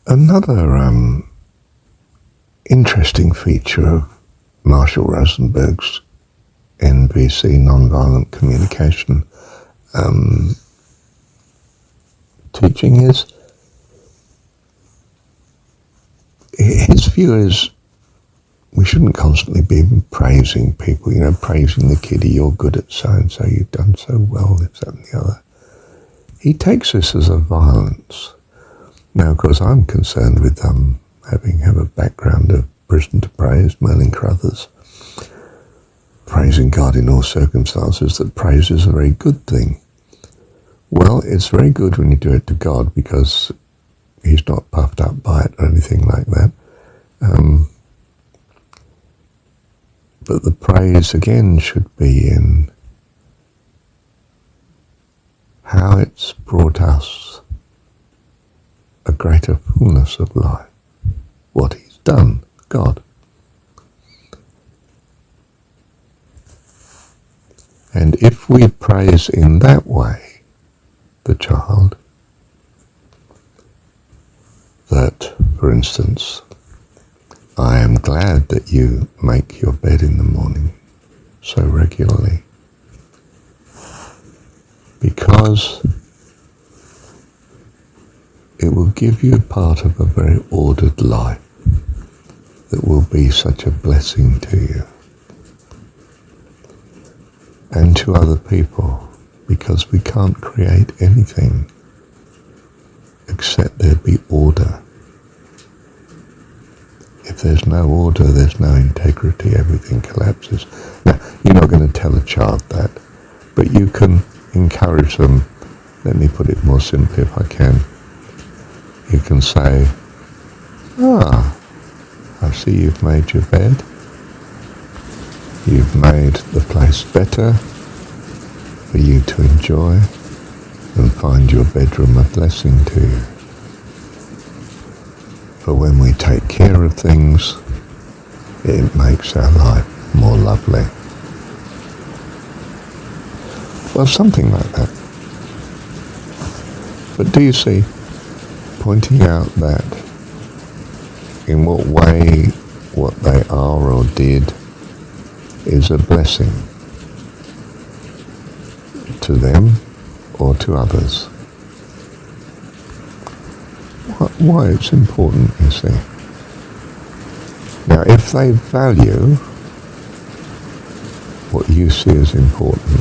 Another interesting feature of Marshall Rosenberg's NVC, nonviolent communication teaching is, his view is we shouldn't constantly be praising people, praising the kiddie, you're good at so-and-so, you've done so well, this, that and the other. He takes this as a violence. Now, of course, I'm concerned with have a background of prison to praise, Merlin Crothers, praising God in all circumstances, that praise is a very good thing. Well, it's very good when you do it to God because he's not puffed up by it or anything like that. But the praise, again, should be in how it's brought us a greater fullness of life, what he's done, God. And if we praise in that way the child, that, for instance, I am glad that you make your bed in the morning so regularly, because it will give you part of a very ordered life that will be such a blessing to you and to other people, because we can't create anything except there be order. If there's no order, there's no integrity, everything collapses. Now, you're not going to tell a child that, but you can encourage them. Let me put it more simply if I can. You can say, I see you've made your bed. You've made the place better for you to enjoy and find your bedroom a blessing to you. For when we take care of things, it makes our life more lovely. Well, something like that. But do you see, pointing out that in what way what they are or did is a blessing to them or to others. Why it's important, you see. Now, if they value what you see as important,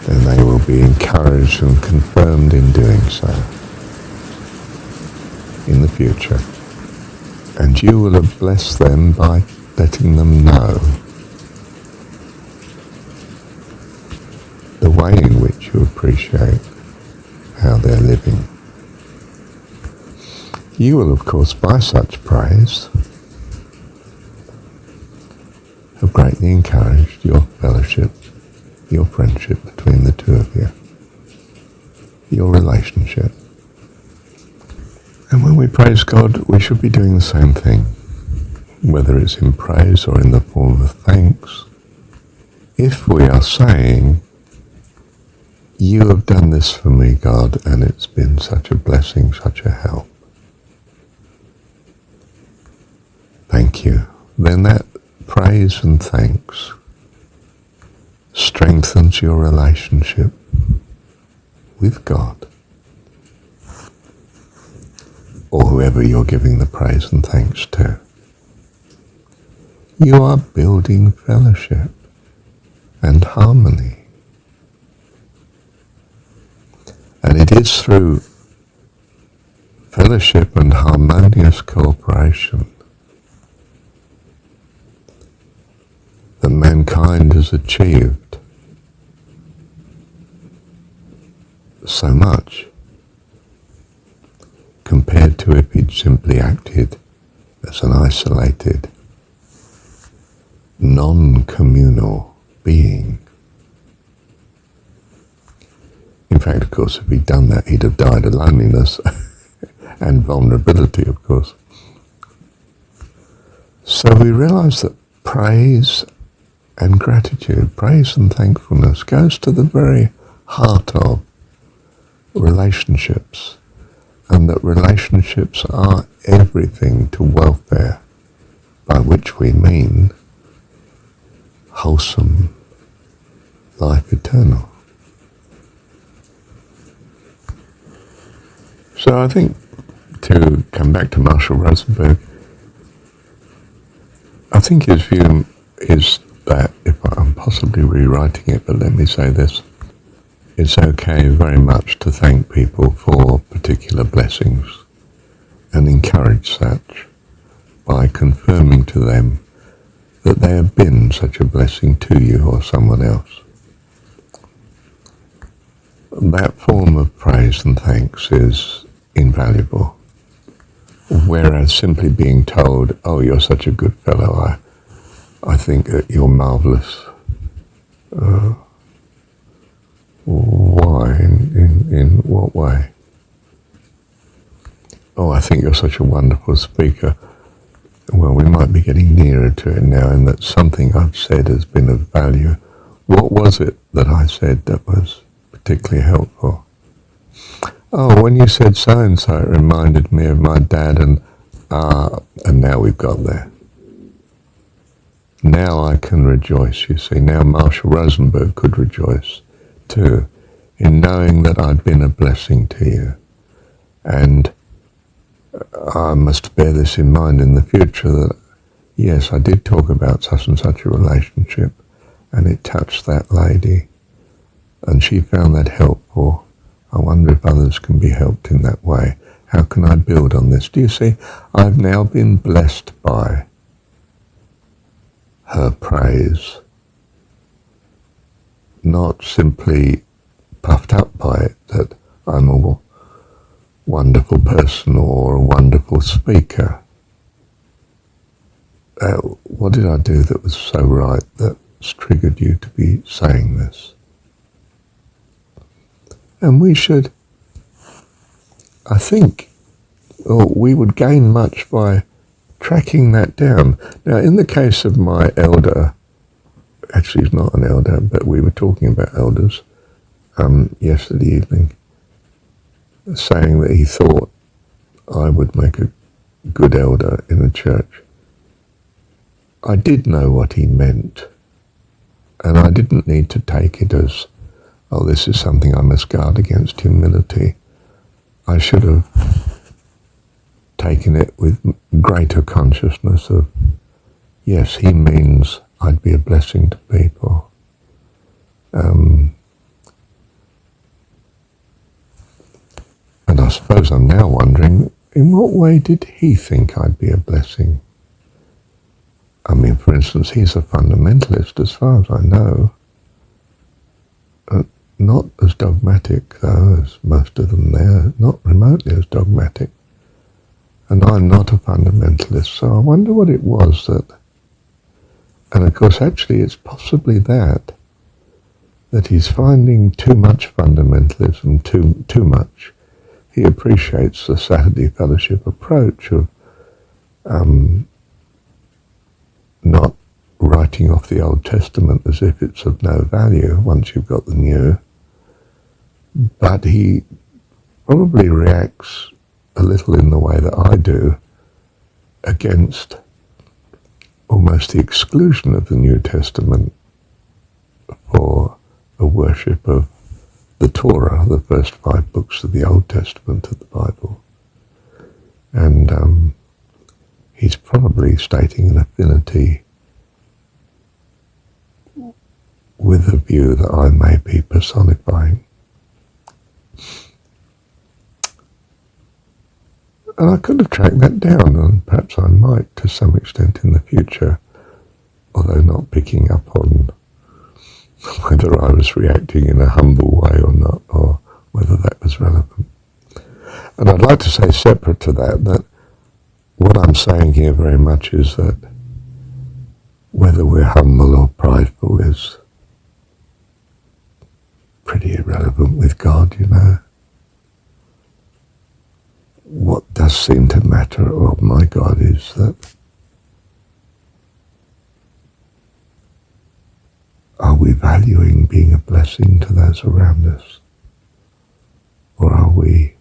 then they will be encouraged and confirmed in doing so in the future. And you will have blessed them by letting them know the way in which you appreciate how they're living. You will, of course, by such praise, have greatly encouraged your fellowship, your friendship between the two of you, your relationship. And when we praise God, we should be doing the same thing, whether it's in praise or in the form of thanks. If we are saying, you have done this for me, God, and it's been such a blessing, such a help. Thank you. Then that praise and thanks strengthens your relationship with God, or whoever you're giving the praise and thanks to. You are building fellowship and harmony. And it is through fellowship and harmonious cooperation that mankind has achieved so much compared to if he'd simply acted as an isolated, non-communal being. In fact, of course, if he'd done that, he'd have died of loneliness and vulnerability, of course. So we realize that praise and gratitude, praise and thankfulness, goes to the very heart of relationships and that relationships are everything to welfare, by which we mean wholesome life eternal. So I think, to come back to Marshall Rosenberg, I think his view is that, if I'm possibly rewriting it, but let me say this, it's okay very much to thank people for particular blessings and encourage such by confirming to them that they have been such a blessing to you or someone else. That form of praise and thanks is invaluable, whereas simply being told, oh, you're such a good fellow, I think that you're marvellous. Why? In what way? Oh, I think you're such a wonderful speaker. Well, we might be getting nearer to it now, in that something I've said has been of value. What was it that I said that was particularly helpful? Oh, when you said so-and-so, it reminded me of my dad, and now we've got there. Now I can rejoice, you see. Now Marshall Rosenberg could rejoice too, in knowing that I'd been a blessing to you. And I must bear this in mind in the future, that yes, I did talk about such and such a relationship, and it touched that lady, and she found that helpful. I wonder if others can be helped in that way. How can I build on this? Do you see, I've now been blessed by her praise, not simply puffed up by it that I'm a wonderful person or a wonderful speaker. What did I do that was so right that's triggered you to be saying this? And we should, I think, we would gain much by tracking that down. Now, in the case of my elder, actually he's not an elder, but we were talking about elders yesterday evening, saying that he thought I would make a good elder in a church. I did know what he meant, and I didn't need to take it as, oh, this is something I must guard against, humility. I should have taken it with greater consciousness of, yes, he means I'd be a blessing to people. And I suppose I'm now wondering, in what way did he think I'd be a blessing? I mean, for instance, he's a fundamentalist as far as I know. Not as dogmatic, though, as most of them there, not remotely as dogmatic. And I'm not a fundamentalist, so I wonder what it was that, and of course actually it's possibly that he's finding too much fundamentalism, too much. He appreciates the Saturday Fellowship approach of not writing off the Old Testament as if it's of no value once you've got the New. But he probably reacts a little in the way that I do against almost the exclusion of the New Testament for a worship of the Torah, the first 5 books of the Old Testament of the Bible. And he's probably stating an affinity with a view that I may be personifying. And I could have tracked that down, and perhaps I might to some extent in the future, although not picking up on whether I was reacting in a humble way or not, or whether that was relevant. And I'd like to say, separate to that what I'm saying here very much is that whether we're humble or prideful is pretty irrelevant with God, you know. What does seem to matter, oh my God, is that are we valuing being a blessing to those around us? Or are we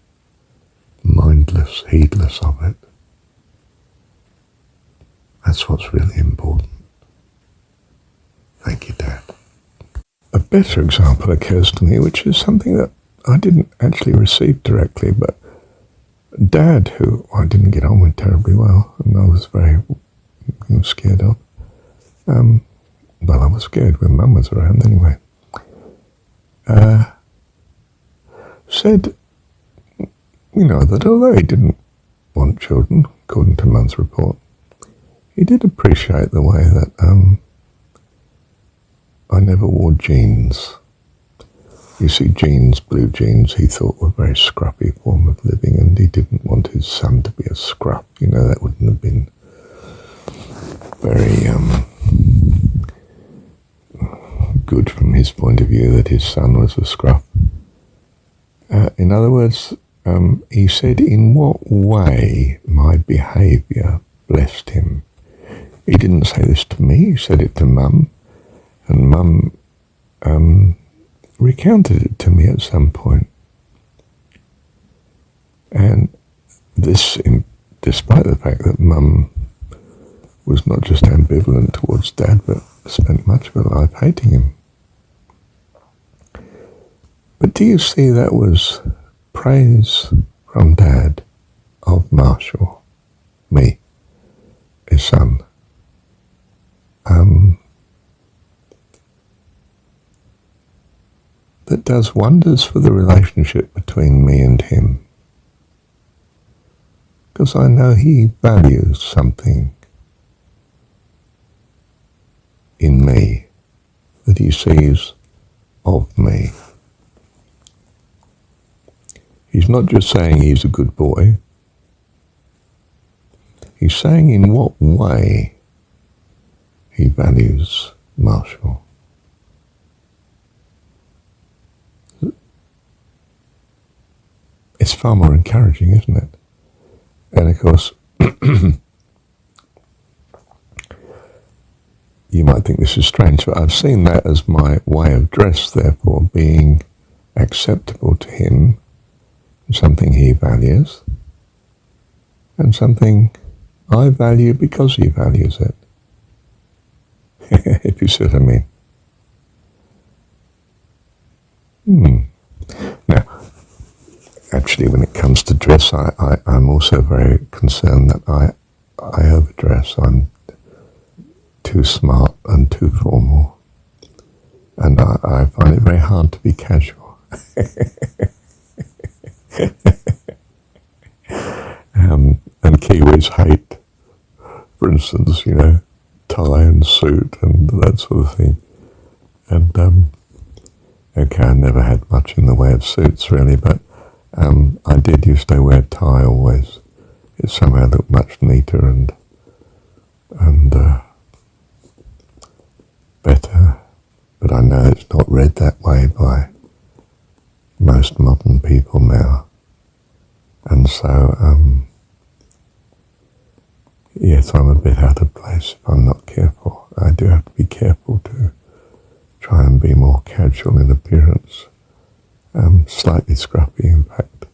oblivious, heedless of it. That's what's really important. Thank you, Dad. A better example occurs to me, which is something that I didn't actually receive directly, but Dad, who I didn't get on with terribly well, and I was very scared of. Well, I was scared when Mum was around anyway. Said, that although he didn't want children, according to Mum's report, he did appreciate the way that I never wore jeans. You see, jeans, blue jeans, he thought were a very scruffy form of living, and he didn't want his son to be a scruff. That wouldn't have been very good from his point of view, that his son was a scruff. In other words, he said, in what way my behaviour blessed him. He didn't say this to me, he said it to Mum, and Mum recounted it to me at some point. And this, despite the fact that Mum was not just ambivalent towards Dad, but spent much of her life hating him. But do you see, that was praise from Dad of Marshall, me, his son. That does wonders for the relationship between me and him. Because I know he values something in me that he sees of me. He's not just saying he's a good boy. He's saying in what way he values Marshall. It's far more encouraging, isn't it? And of course, you might think this is strange, but I've seen that as my way of dress, therefore, being acceptable to him, something he values, and something I value because he values it. If you see what I mean. Now, actually, when it comes to dress, I'm also very concerned that I overdress. I'm too smart and too formal, and I find it very hard to be casual. And Kiwis hate, for instance, tie and suit and that sort of thing. And okay, I never had much in the way of suits really, but I did used to wear a tie always. It somehow looked much neater and better, but I know it's not read that way by most modern people now. And so, yes, I'm a bit out of place if I'm not careful. I do have to be careful to try and be more casual in appearance. Slightly scruffy, in fact.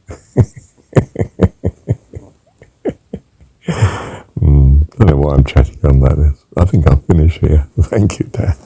I don't know why I'm chatting on that. I think I'll finish here. Thank you, Dad.